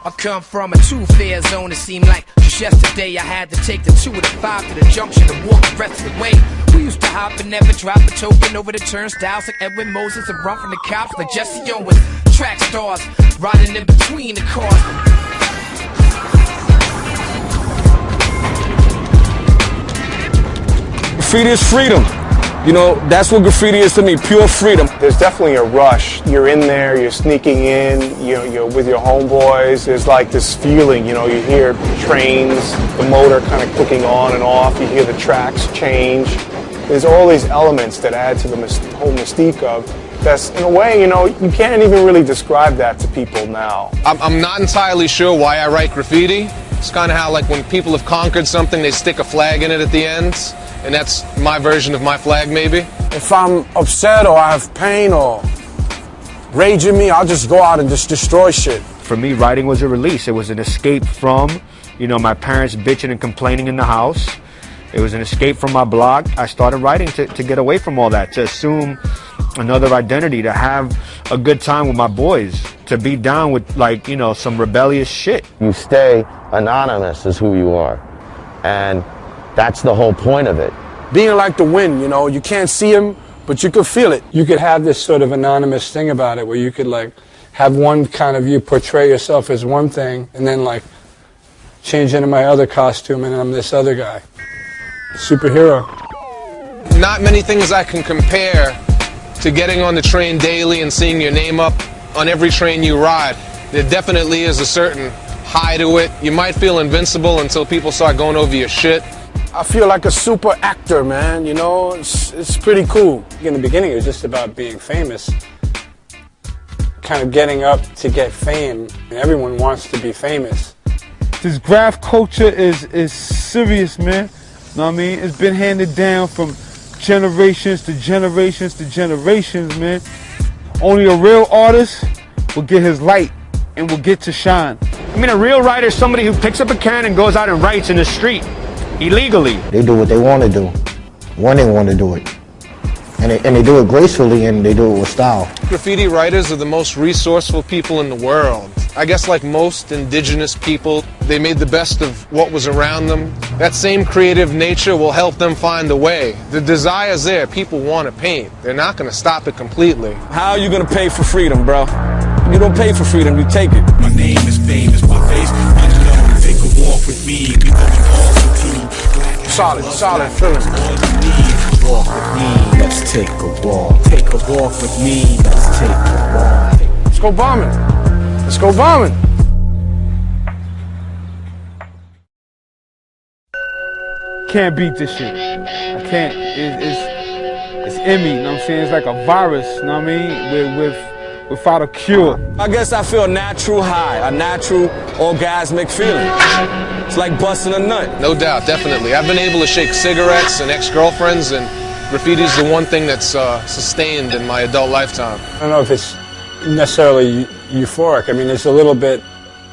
I come from a two-fare zone. It seemed like just yesterday I had to take the 2 to the 5 to the junction and walk the rest of the way. We used to hop and never drop a token over the turnstiles like Edwin Moses and run from the cops like Jesse Owens. Track stars riding in between the cars. Graffiti is freedom. You know, that's what graffiti is to me, pure freedom. There's definitely a rush. You're in there, you're sneaking in, you're with your homeboys. There's like this feeling, you know, you hear trains, the motor kind of clicking on and off, you hear the tracks change. There's all these elements that add to the whole mystique of that's, in a way, you know, you can't even really describe that to people now. I'm not entirely sure why I write graffiti. It's kind of how, like, when people have conquered something, they stick a flag in it at the end. And that's my version of my flag, maybe. If I'm upset or I have pain or rage in me, I'll just go out and just destroy shit. For me, writing was a release. It was an escape from, you know, my parents bitching and complaining in the house. It was an escape from my block. I started writing to get away from all that, to assume another identity, to have a good time with my boys, to be down with, like, you know, some rebellious shit. You stay anonymous is who you are. And that's the whole point of it. Being like the wind, you know, you can't see him, but you could feel it. You could have this sort of anonymous thing about it where you could, like, have one kind of, you portray yourself as one thing and then, like, change into my other costume and I'm this other guy. Superhero. Not many things I can compare to getting on the train daily and seeing your name up on every train you ride. There definitely is a certain high to it. You might feel invincible until people start going over your shit. I feel like a super actor, man, you know, it's pretty cool. In the beginning, it was just about being famous, kind of getting up to get fame, and everyone wants to be famous. This graph culture is serious, man. Know what I mean? It's been handed down from generations to generations to generations, man. Only a real artist will get his light and will get to shine. I mean, a real writer is somebody who picks up a pen and goes out and writes in the street. Illegally. They do what they want to do, when they want to do it. And they do it gracefully and they do it with style. Graffiti writers are the most resourceful people in the world. I guess like most indigenous people, they made the best of what was around them. That same creative nature will help them find a way. The desire's there. People want to paint. They're not going to stop it completely. How are you going to pay for freedom, bro? You don't pay for freedom, you take it. My name is famous, my face unknown. Take a walk with me, we going all for two. Solid feeling. Walk with me, let's take a walk. Take a walk with me, let's take a walk. Let's go bombing. Let's go bombing. Can't beat this shit. I can't. It's in me, you know what I'm saying? It's like a virus, you know what I mean? Without a cure. I guess I feel a natural high, a natural orgasmic feeling. It's like busting a nut. No doubt, definitely. I've been able to shake cigarettes and ex-girlfriends, and graffiti's the one thing that's sustained in my adult lifetime. I don't know if it's necessarily euphoric. I mean, there's a little bit,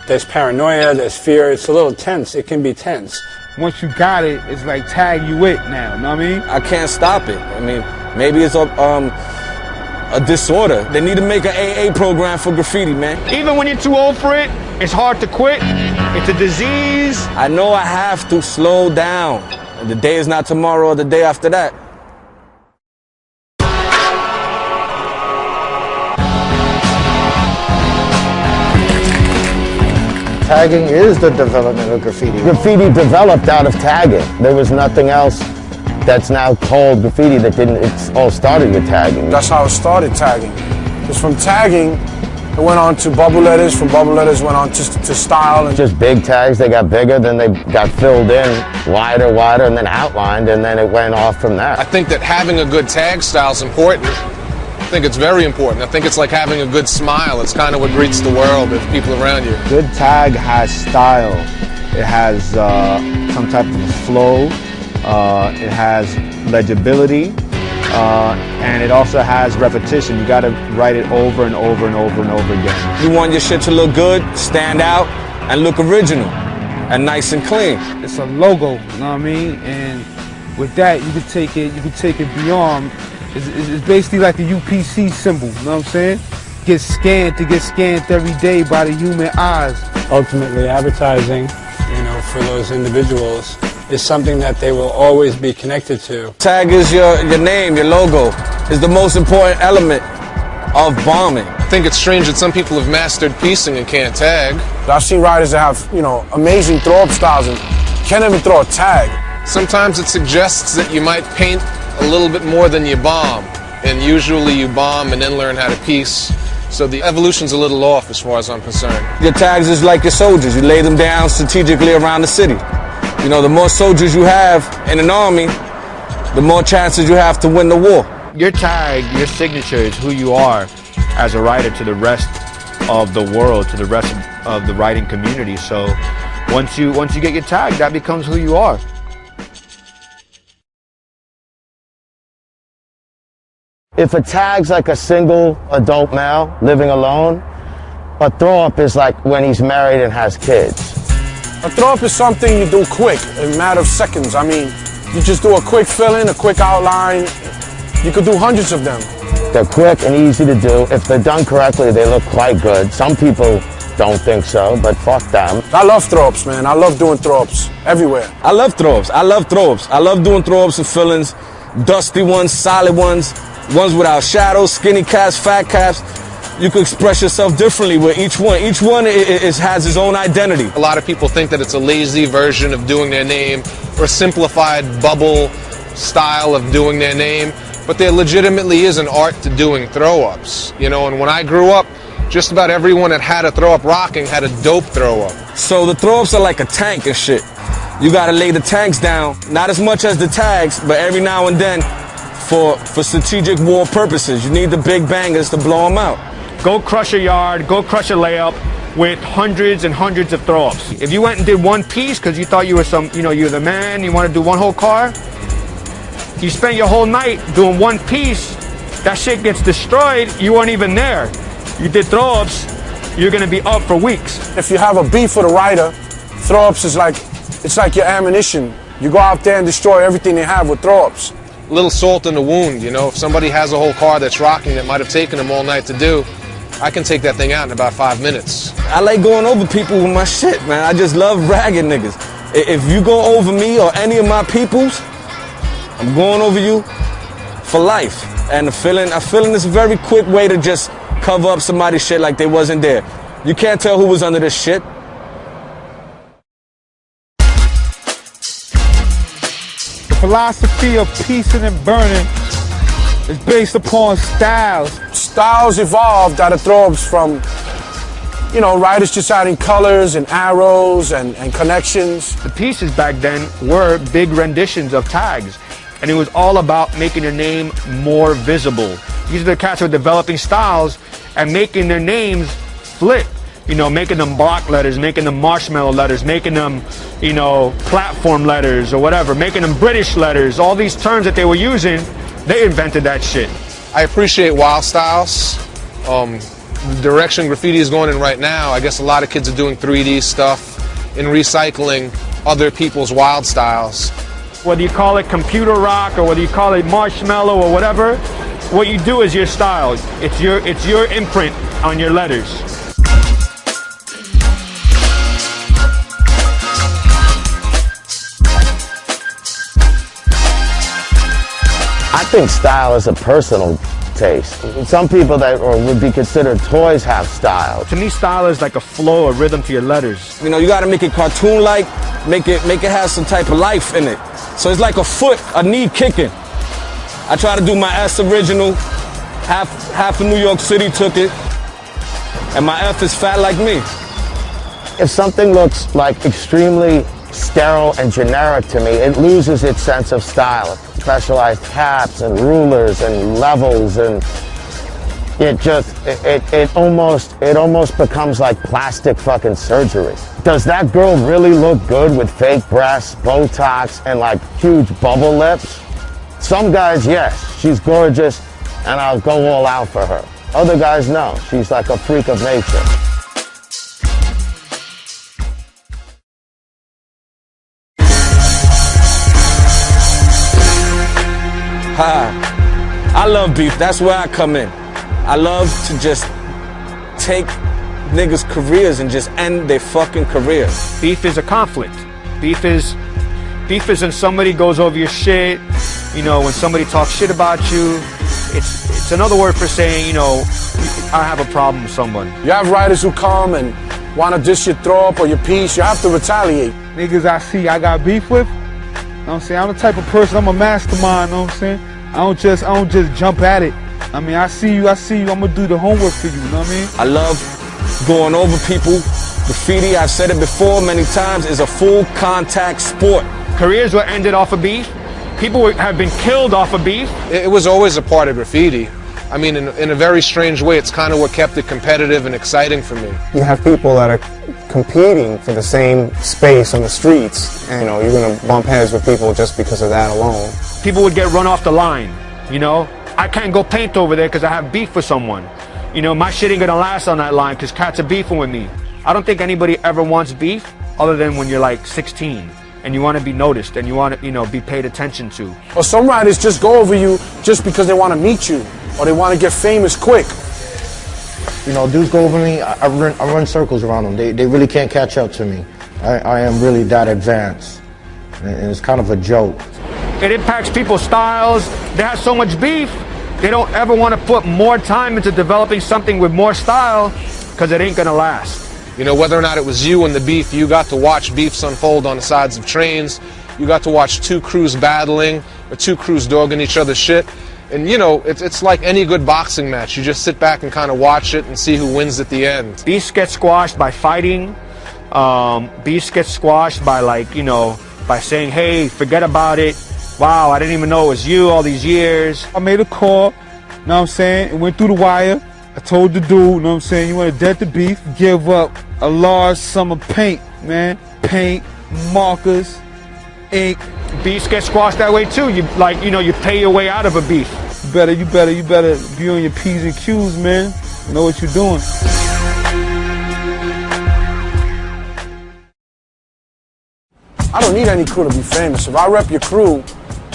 there's paranoia, there's fear. It's a little tense. It can be tense. Once you got it, it's like tag you it now, you know what I mean? I can't stop it. I mean, maybe it's a disorder. They need to make an AA program for graffiti, man. Even when you're too old for it, it's hard to quit. It's a disease. I know I have to slow down. The day is not tomorrow or the day after that. Tagging is the development of graffiti. Graffiti developed out of tagging. There was nothing else that's now called graffiti that didn't, it's all started with tagging. That's how it started, tagging. Because from tagging, it went on to bubble letters, from bubble letters went on to style. And just big tags, they got bigger, then they got filled in, wider, and then outlined, and then it went off from that. I think that having a good tag style is important. I think it's very important. I think it's like having a good smile. It's kind of what greets the world of people around you. Good tag has style. It has some type of flow. It has legibility. And it also has repetition. You got to write it over and over and over and over again. You want your shit to look good, stand out, and look original, and nice and clean. It's a logo, you know what I mean? And with that, you can take it beyond. It's basically like the UPC symbol, you know what I'm saying? gets scanned every day by the human eyes. Ultimately, advertising, for those individuals is something that they will always be connected to. Tag is your name, your logo, is the most important element of bombing. I think it's strange that some people have mastered piecing and can't tag. I've seen riders that have, amazing throw-up styles and can't even throw a tag. Sometimes it suggests that you might paint a little bit more than you bomb, and usually you bomb and then learn how to piece. So the evolution's a little off as far as I'm concerned. Your tags is like your soldiers. You lay them down strategically around the city. The more soldiers you have in an army, the more chances you have to win the war. Your tag, your signature is who you are as a writer to the rest of the world, to the rest of the writing community. So once you get your tag, that becomes who you are. If a tag's like a single adult male living alone, a throw-up is like when he's married and has kids. A throw-up is something you do quick, in a matter of seconds. I mean, you just do a quick fill-in, a quick outline. You could do hundreds of them. They're quick and easy to do. If they're done correctly, they look quite good. Some people don't think so, but fuck them. I love throw-ups, man. I love doing throw-ups everywhere. I love throw-ups. I love throw-ups. I love doing throw-ups and fill-ins, dusty ones, solid ones without shadows, skinny caps, fat caps. You can express yourself differently with each one. Each one has its own identity. A lot of people think that it's a lazy version of doing their name or a simplified bubble style of doing their name, but there legitimately is an art to doing throw-ups. And when I grew up, just about everyone that had a throw-up rocking had a dope throw-up. So the throw-ups are like a tank and shit. You gotta lay the tanks down, not as much as the tags, but every now and then for strategic war purposes. You need the big bangers to blow them out. Go crush a yard, go crush a layup with hundreds and hundreds of throw-ups. If you went and did one piece because you thought you were you're the man, you want to do one whole car, you spent your whole night doing one piece, that shit gets destroyed, you weren't even there. You did throw-ups, you're gonna be up for weeks. If you have a beef with a rider, throw-ups is it's like your ammunition. You go out there and destroy everything they have with throw-ups. A little salt in the wound, If somebody has a whole car that's rocking that might have taken them all night to do, I can take that thing out in about 5 minutes. I like going over people with my shit, man. I just love ragging niggas. If you go over me or any of my peoples, I'm going over you for life. And a feeling is a very quick way to just cover up somebody's shit like they wasn't there. You can't tell who was under this shit. The philosophy of piecing and burning is based upon styles. Styles evolved out of throw-ups from, writers just adding colors and arrows and connections. The pieces back then were big renditions of tags, and it was all about making your name more visible. These are the cats who are developing styles and making their names flip. Making them block letters, making them marshmallow letters, making them, platform letters or whatever, making them British letters. All these terms that they were using, they invented that shit. I appreciate wild styles. The direction graffiti is going in right now, I guess a lot of kids are doing 3D stuff and recycling other people's wild styles. Whether you call it computer rock or whether you call it marshmallow or whatever, what you do is your style. It's your imprint on your letters. I think style is a personal taste. Some people that would be considered toys have style. To me, style is like a flow, a rhythm to your letters. You gotta make it cartoon-like, make it have some type of life in it. So it's like a knee kicking. I try to do my S original, half of New York City took it, and my F is fat like me. If something looks like extremely sterile and generic to me, it loses its sense of style. Specialized caps and rulers and levels, and it almost becomes like plastic fucking surgery. Does that girl really look good with fake breasts, Botox, and like huge bubble lips? Some guys, yes, she's gorgeous and I'll go all out for her. Other guys, no, she's like a freak of nature. I love beef. That's where I come in. I love to just take niggas' careers and just end their fucking careers. Beef is a conflict. Beef is when somebody goes over your shit. You know, when somebody talks shit about you. It's another word for saying, you know, I have a problem with someone. You have writers who come and want to diss your throw up or your piece. You have to retaliate. Niggas I see I got beef with, you know what I'm saying? I'm the type of person, I'm a mastermind, you know what I'm saying? I don't just jump at it. I mean, I see you, I'm gonna do the homework for you, you know what I mean? I love going over people. Graffiti, I've said it before many times, is a full contact sport. Careers were ended off of beef. People have been killed off of beef. It was always a part of graffiti. I mean, in a very strange way, it's kind of what kept it competitive and exciting for me. You have people that are competing for the same space on the streets, and you know, you're going to bump heads with people just because of that alone. People would get run off the line, you know? I can't go paint over there because I have beef with someone. You know, my shit ain't gonna last on that line because cats are beefing with me. I don't think anybody ever wants beef other than when you're like 16 and you want to be noticed and you want to, you know, be paid attention to. Or some writers just go over you just because they want to meet you or they want to get famous quick. You know, dudes go over me, I run circles around them. They really can't catch up to me. I am really that advanced. And it's kind of a joke. It impacts people's styles. They have so much beef, they don't ever want to put more time into developing something with more style because it ain't gonna last. You know, whether or not it was you and the beef, you got to watch beefs unfold on the sides of trains. You got to watch two crews battling or two crews dogging each other's shit. And you know, it's like any good boxing match. You just sit back and kind of watch it and see who wins at the end. Beefs get squashed by fighting. Beefs get squashed by, like, you know, by saying, hey, forget about it. Wow, I didn't even know it was you all these years. I made a call, you know what I'm saying? It went through the wire. I told the dude, you know what I'm saying, you want to dead the beef, give up a large sum of paint, man. Paint, markers, ink. Beefs get squashed that way too. You, like, you know, you pay your way out of a beef. You better be on your P's and Q's, man. You know what you're doing. I don't need any crew to be famous. If I rep your crew,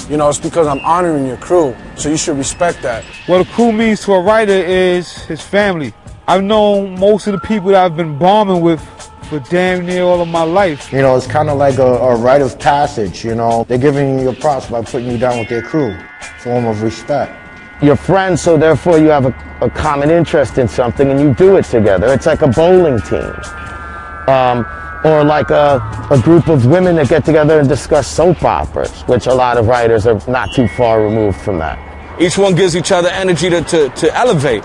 you know, it's because I'm honoring your crew. So you should respect that. What a crew means to a writer is his family. I've known most of the people that I've been bombing with for damn near all of my life. You know, it's kind of like a rite of passage, you know. They're giving you your props by putting you down with their crew. Form of respect. You're friends, so therefore you have a common interest in something and you do it together. It's like a bowling team. Or like a group of women that get together and discuss soap operas, which a lot of writers are not too far removed from that. Each one gives each other energy to elevate,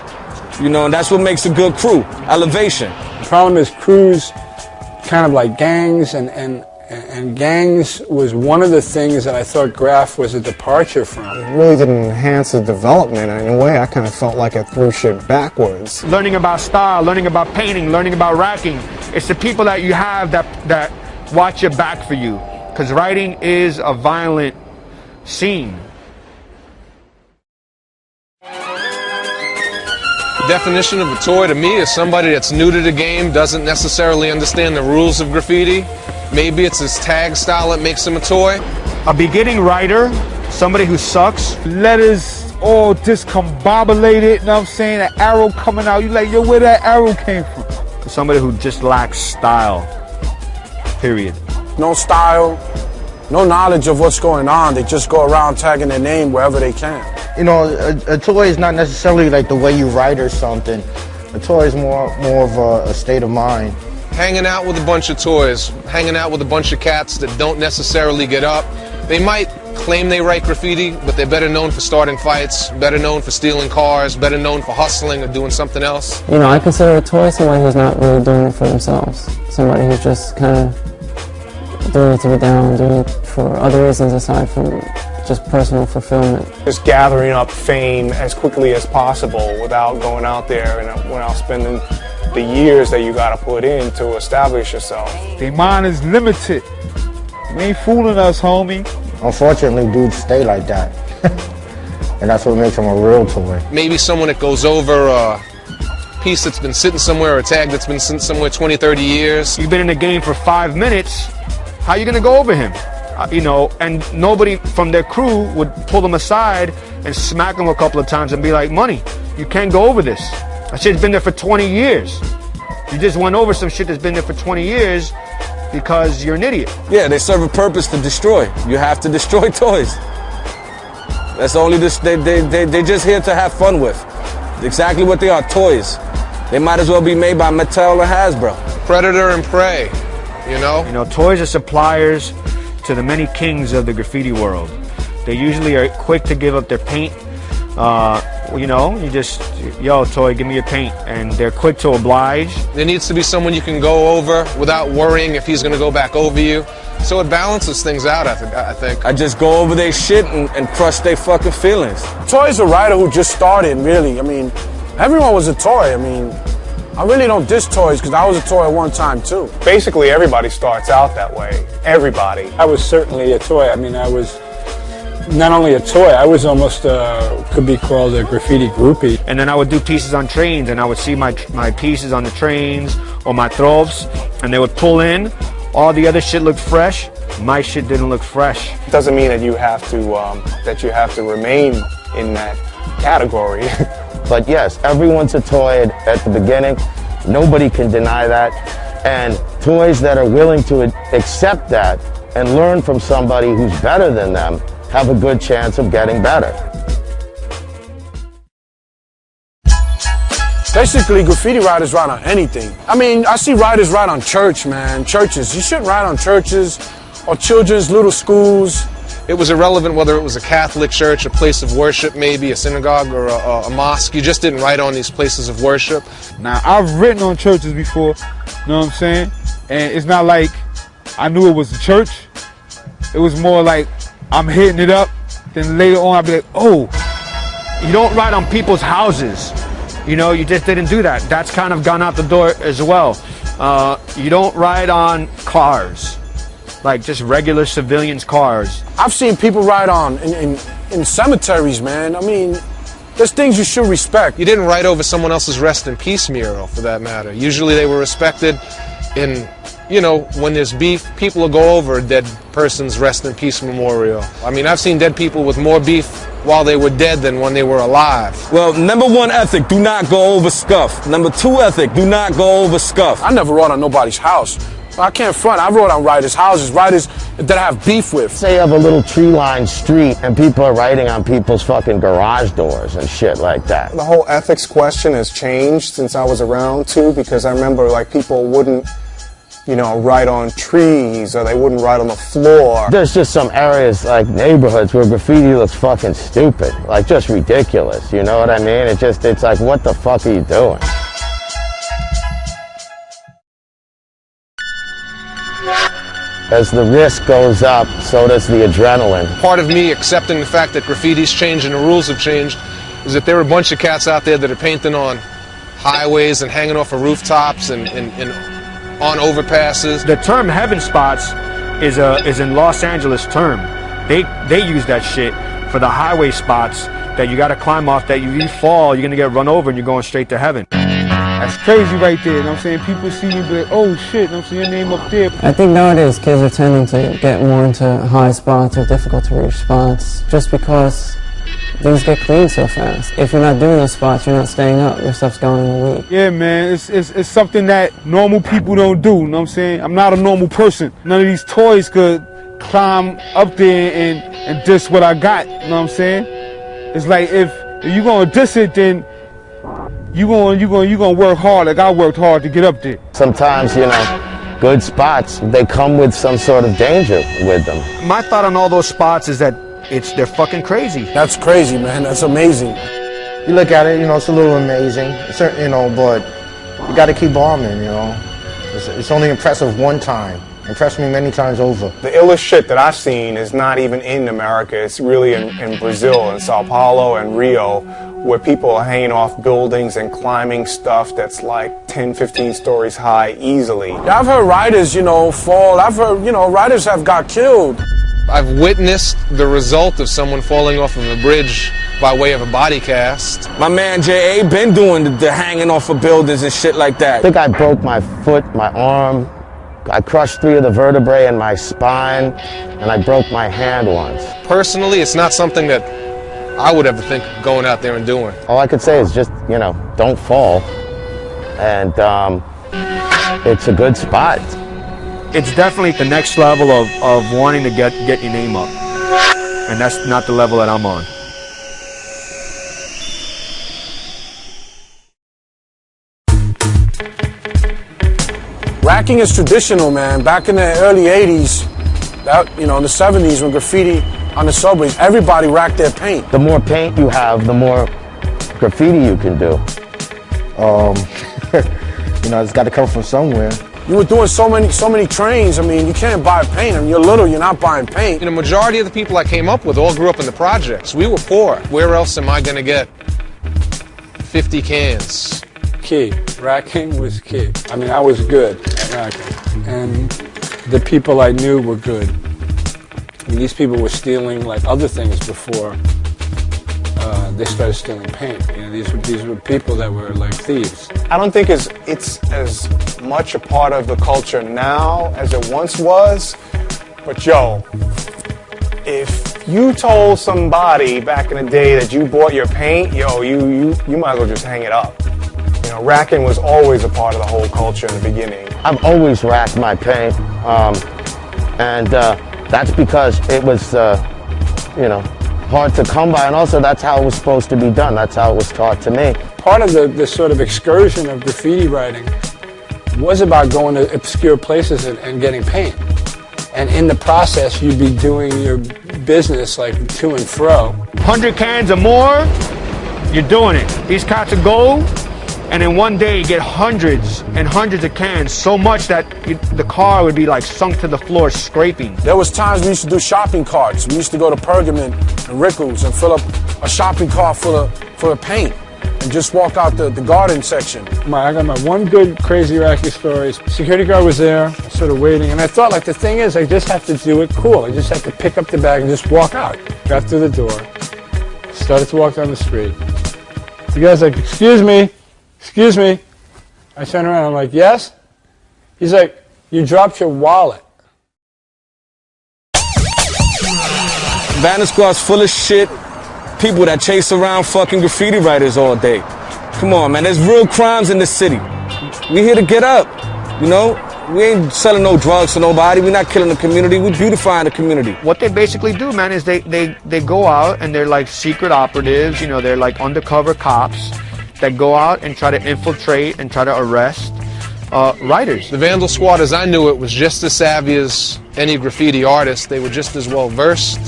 you know, and that's what makes a good crew, elevation. The problem is crews kind of like gangs, and gangs was one of the things that I thought Graph was a departure from. It really didn't enhance the development, and in a way I kind of felt like it threw shit backwards. Learning about style, learning about painting, learning about racking. It's the people that you have that watch your back for you. Because writing is a violent scene. The definition of a toy to me is somebody that's new to the game, doesn't necessarily understand the rules of graffiti. Maybe it's his tag style that makes him a toy. A beginning writer, somebody who sucks. Letters all discombobulated, you know what I'm saying? An arrow coming out, you like, yo, where that arrow came from? Somebody who just lacks style, period. No style, no knowledge of what's going on. They just go around tagging their name wherever they can. You know, a toy is not necessarily like the way you write or something. A toy is more of a state of mind. Hanging out with a bunch of toys, hanging out with a bunch of cats that don't necessarily get up. They might claim they write graffiti, but they're better known for starting fights, better known for stealing cars, better known for hustling or doing something else. You know, I consider a toy somebody who's not really doing it for themselves. Somebody who's just kind of doing it to be down, doing it for other reasons aside from just personal fulfillment. Just gathering up fame as quickly as possible without going out there and without spending the years that you gotta put in to establish yourself. Their mind is limited. You ain't fooling us, homie. Unfortunately, dudes stay like that. And that's what makes them a real toy. Maybe someone that goes over a piece that's been sitting somewhere, or a tag that's been sitting somewhere 20, 30 years. You've been in the game for 5 minutes, how are you gonna go over him? You know, and nobody from their crew would pull them aside and smack them a couple of times and be like, money, you can't go over this. That shit's been there for 20 years. You just went over some shit that's been there for 20 years because you're an idiot. Yeah, they serve a purpose to destroy. You have to destroy toys. That's only this. They just here to have fun with. Exactly what they are, toys. They might as well be made by Mattel or Hasbro. Predator and prey, you know? You know, toys are suppliers to the many kings of the graffiti world. They usually are quick to give up their paint. You know, you just, yo, toy, give me your paint. And they're quick to oblige. There needs to be someone you can go over without worrying if he's going to go back over you. So it balances things out, I think. I just go over their shit and crush their fucking feelings. Toy's a writer who just started, really. I mean, everyone was a toy. I mean, I really don't diss toys because I was a toy at one time, too. Basically, everybody starts out that way. Everybody. I was certainly a toy. I mean, I was not only a toy, I was almost, could be called a graffiti groupie. And then I would do pieces on trains, and I would see my pieces on the trains or my trovs, and they would pull in. All the other shit looked fresh. My shit didn't look fresh. It doesn't mean that you have to remain in that category. But yes, everyone's a toy at the beginning. Nobody can deny that. And toys that are willing to accept that and learn from somebody who's better than them have a good chance of getting better. Basically, graffiti writers write on anything. I mean, I see writers write on church, man. Churches. You shouldn't write on churches or children's little schools. It was irrelevant whether it was a Catholic church, a place of worship, maybe a synagogue or a mosque. You just didn't write on these places of worship. Now, I've written on churches before, you know what I'm saying? And it's not like I knew it was a church. It was more like I'm hitting it up, then later on I'll be like, oh. You don't write on people's houses. You know, you just didn't do that. That's kind of gone out the door as well. You don't ride on cars, like just regular civilians' cars. I've seen people ride on in cemeteries, man. I mean, there's things you should respect. You didn't write over someone else's rest in peace mural, for that matter. Usually they were respected in, you know, when there's beef, people will go over a dead person's rest in peace memorial. I mean, I've seen dead people with more beef while they were dead than when they were alive. Well, number one ethic, do not go over Skuf. Number two ethic, do not go over Skuf. I never wrote on nobody's house. I can't front. I wrote on writers' houses, writers that I have beef with. Say you have a little tree-lined street and people are writing on people's fucking garage doors and shit like that. The whole ethics question has changed since I was around, too, because I remember, like, people wouldn't, you know, write on trees, or they wouldn't write on the floor. There's just some areas, like neighborhoods, where graffiti looks fucking stupid. Like, just ridiculous, you know what I mean? It's like, what the fuck are you doing? As the risk goes up, so does the adrenaline. Part of me accepting the fact that graffiti's changed and the rules have changed is that there are a bunch of cats out there that are painting on highways and hanging off of rooftops and on overpasses. The term heaven spots is in Los Angeles term. They use that shit for the highway spots that you got to climb off, that you fall, you're going to get run over and you're going straight to heaven. That's crazy right there, you know what I'm saying? People see me be like, oh shit, you know what I'm saying, your name up there. I think nowadays kids are tending to get more into high spots or difficult to reach spots just because things get cleaned so fast. If you're not doing those spots, you're not staying up, your stuff's going in a week. Yeah, man, it's something that normal people don't do, you know what I'm saying? I'm not a normal person. None of these toys could climb up there and diss what I got, you know what I'm saying? It's like if you're gonna diss it, then you gonna work hard like I worked hard to get up there. Sometimes, you know, good spots, they come with some sort of danger with them. My thought on all those spots is that they're fucking crazy. That's crazy, man. That's amazing. You look at it, you know, it's a little amazing, you know, but you got to keep bombing, you know. It's only impressive one time. Impressed me many times over. The illest shit that I've seen is not even in America. It's really in Brazil, in Sao Paulo and Rio, where people are hanging off buildings and climbing stuff that's like 10, 15 stories high easily. Yeah, I've heard writers, you know, fall. I've heard, you know, writers have got killed. I've witnessed the result of someone falling off of a bridge by way of a body cast. My man J.A. been doing the hanging off of buildings and shit like that. I think I broke my foot, my arm. I crushed 3 of the vertebrae in my spine, and I broke my hand once. Personally, it's not something that I would ever think of going out there and doing. All I could say is just, you know, don't fall. And it's a good spot. It's definitely the next level of wanting to get your name up. And that's not the level that I'm on. Racking is traditional, man. Back in the early 80s, in the 70s when graffiti on the subways, everybody racked their paint. The more paint you have, the more graffiti you can do. It's got to come from somewhere. You were doing so many trains. I mean, you can't buy paint. I mean, you're little, you're not buying paint. The majority of the people I came up with all grew up in the projects. We were poor. Where else am I going to get 50 cans? Key. Racking was key. I mean, I was good at racking. And the people I knew were good. I mean, these people were stealing like other things before they started stealing paint. These were people that were like thieves. I don't think it's as much a part of the culture now as it once was. But yo, if you told somebody back in the day that you bought your paint, yo, you might as well just hang it up. Racking was always a part of the whole culture in the beginning. I've always racked my paint, and that's because it was, hard to come by, and also that's how it was supposed to be done. That's how it was taught to me. Part of the sort of excursion of graffiti writing was about going to obscure places and getting paint. And in the process, you'd be doing your business like to and fro. 100 cans or more, you're doing it. These cats are gold. And in one day you get hundreds and hundreds of cans, so much that the car would be like sunk to the floor scraping. There was times we used to do shopping carts. We used to go to Pergamon and Rickles and fill up a shopping cart full of paint and just walk out the garden section. I got my one good crazy racking story. Security guard was there, sort of waiting, and I thought like the thing is I just have to do it cool. I just have to pick up the bag and just walk out. Got through the door, started to walk down the street. The guy's like, excuse me. I turn around, I'm like, yes? He's like, you dropped your wallet. Vanna Squad's full of shit. People that chase around fucking graffiti writers all day. Come on, man, there's real crimes in this city. We here to get up, We ain't selling no drugs to nobody. We're not killing the community. We're beautifying the community. What they basically do, man, is they go out and they're like secret operatives, they're like undercover cops that go out and try to infiltrate and try to arrest writers. The Vandal Squad, as I knew it, was just as savvy as any graffiti artist. They were just as well versed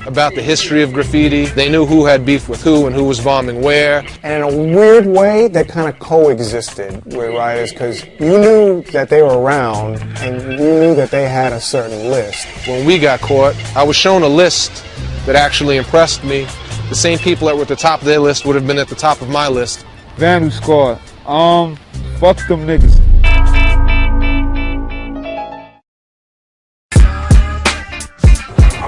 about the history of graffiti. They knew who had beef with who and who was bombing where. And in a weird way, that kind of coexisted with writers because you knew that they were around and you knew that they had a certain list. When we got caught, I was shown a list that actually impressed me. The same people that were at the top of their list would have been at the top of my list. Vandal Squad, fuck them niggas.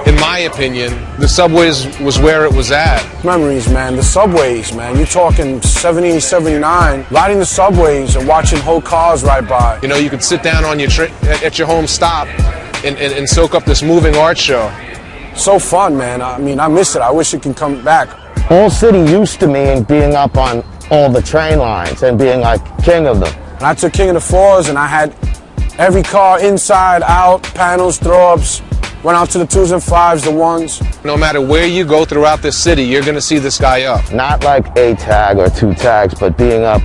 In my opinion, the subways was where it was at. Memories, man, the subways, man. You're talking 70, 79, riding the subways and watching whole cars ride by. You could sit down on at your home stop and soak up this moving art show. So fun, man. I mean, I miss it. I wish it can come back. All City used to mean being up on all the train lines and being like king of them. And I took King of the Fours and I had every car inside, out, panels, throw-ups, went out to the 2s and 5s, the 1s. No matter where you go throughout this city, you're going to see this guy up. Not like a tag or 2 tags, but being up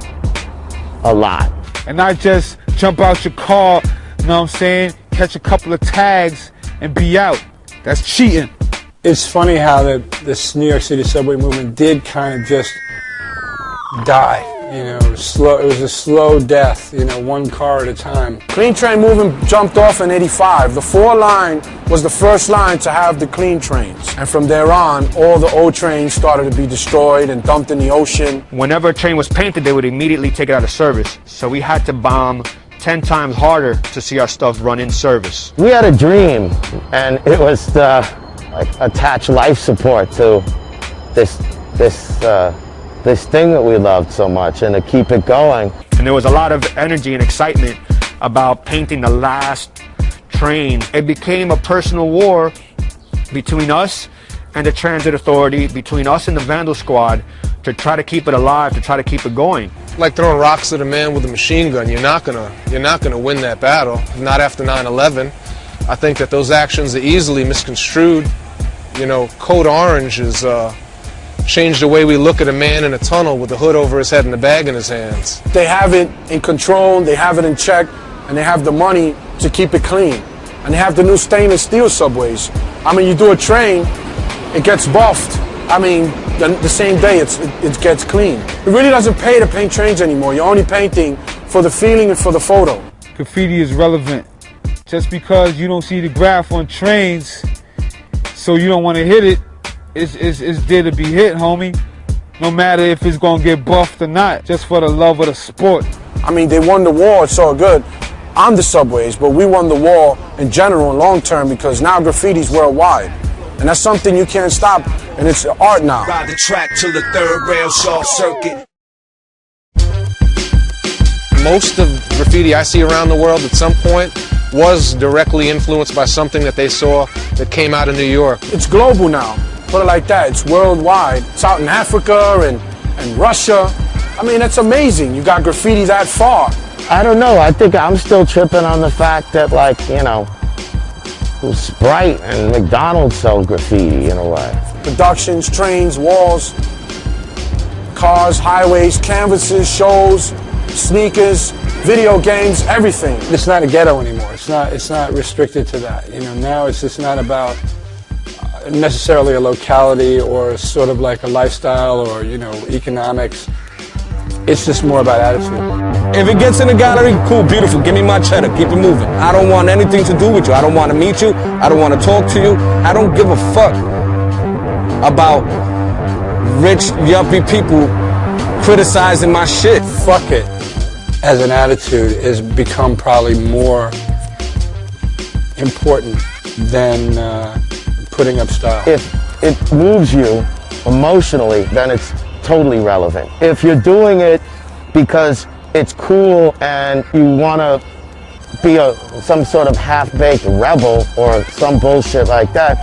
a lot. And not just jump out your car, catch a couple of tags and be out. That's cheating. It's funny how this New York City subway movement did kind of just die. It was a slow death, one car at a time. Clean train movement jumped off in 85. The 4 line was the first line to have the clean trains. And from there on, all the old trains started to be destroyed and dumped in the ocean. Whenever a train was painted, they would immediately take it out of service. So we had to bomb 10 times harder to see our stuff run in service. We had a dream, and it was to attach life support to this thing that we loved so much and to keep it going. And there was a lot of energy and excitement about painting the last train. It became a personal war between us and the transit authority, between us and the Vandal Squad, to try to keep it alive, to try to keep it going. Like throwing rocks at a man with a machine gun, you're not gonna win that battle. Not after 9/11. I think that those actions are easily misconstrued. You know, Code Orange has changed the way we look at a man in a tunnel with a hood over his head and a bag in his hands. They have it in control, they have it in check, and they have the money to keep it clean. And they have the new stainless steel subways. I mean, you do a train, it gets buffed. I mean, the same day it gets clean. It really doesn't pay to paint trains anymore. You're only painting for the feeling and for the photo. Graffiti is relevant. Just because you don't see the graph on trains, so you don't want to hit it, it's there to be hit, homie. No matter if it's gonna get buffed or not, just for the love of the sport. I mean, they won the war, it's all good on the subways, but we won the war in general and long term because now graffiti's worldwide. And that's something you can't stop, and it's art now. Ride the track till the third rail short circuit. Most of graffiti I see around the world at some point was directly influenced by something that they saw that came out of New York. It's global now, put it like that. It's worldwide. It's out in Africa and Russia. I mean, that's amazing. You got graffiti that far. I don't know. I think I'm still tripping on the fact that, like, you know, Sprite and McDonald's sell graffiti in a way. Productions, trains, walls, cars, highways, canvases, shows, sneakers, video games, everything. It's not a ghetto anymore. It's not restricted to that. You know, now it's just not about necessarily a locality or sort of like a lifestyle or, you know, economics. It's just more about attitude. If it gets in the gallery, cool, beautiful, give me my cheddar, keep it moving. I don't want anything to do with you. I don't want to meet you. I don't want to talk to you. I don't give a fuck about rich, yuppie people criticizing my shit. Fuck it as an attitude has become probably more important than putting up style. If it moves you emotionally, then it's totally relevant. If you're doing it because it's cool and you want to be some sort of half-baked rebel or some bullshit like that,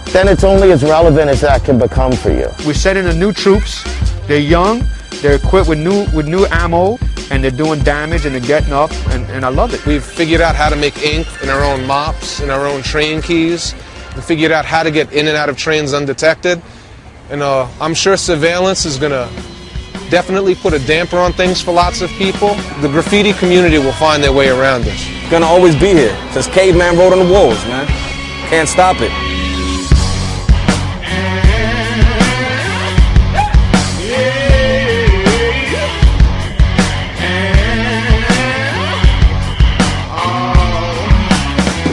then it's only as relevant as that can become for you. We're setting the new troops. They're young, they're equipped with new ammo, and they're doing damage and they're getting up, and I love it. We've figured out how to make ink in our own mops, in our own train keys. We figured out how to get in and out of trains undetected. And I'm sure surveillance is going to definitely put a damper on things for lots of people. The graffiti community will find their way around us. Gonna always be here, since caveman wrote on the walls, man. Can't stop it.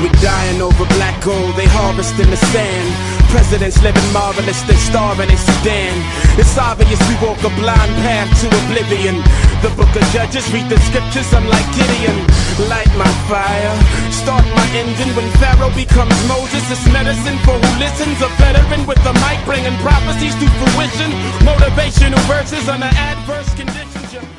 We dying over black gold, they harvest in the sand. Presidents living marvelous, they starve in a sedan. It's obvious we walk a blind path to oblivion. The book of Judges, read the scriptures, I'm like Gideon. Light my fire, start my engine. When Pharaoh becomes Moses, it's medicine for who listens. A veteran with the mic, bringing prophecies to fruition. Motivational verses under adverse conditions.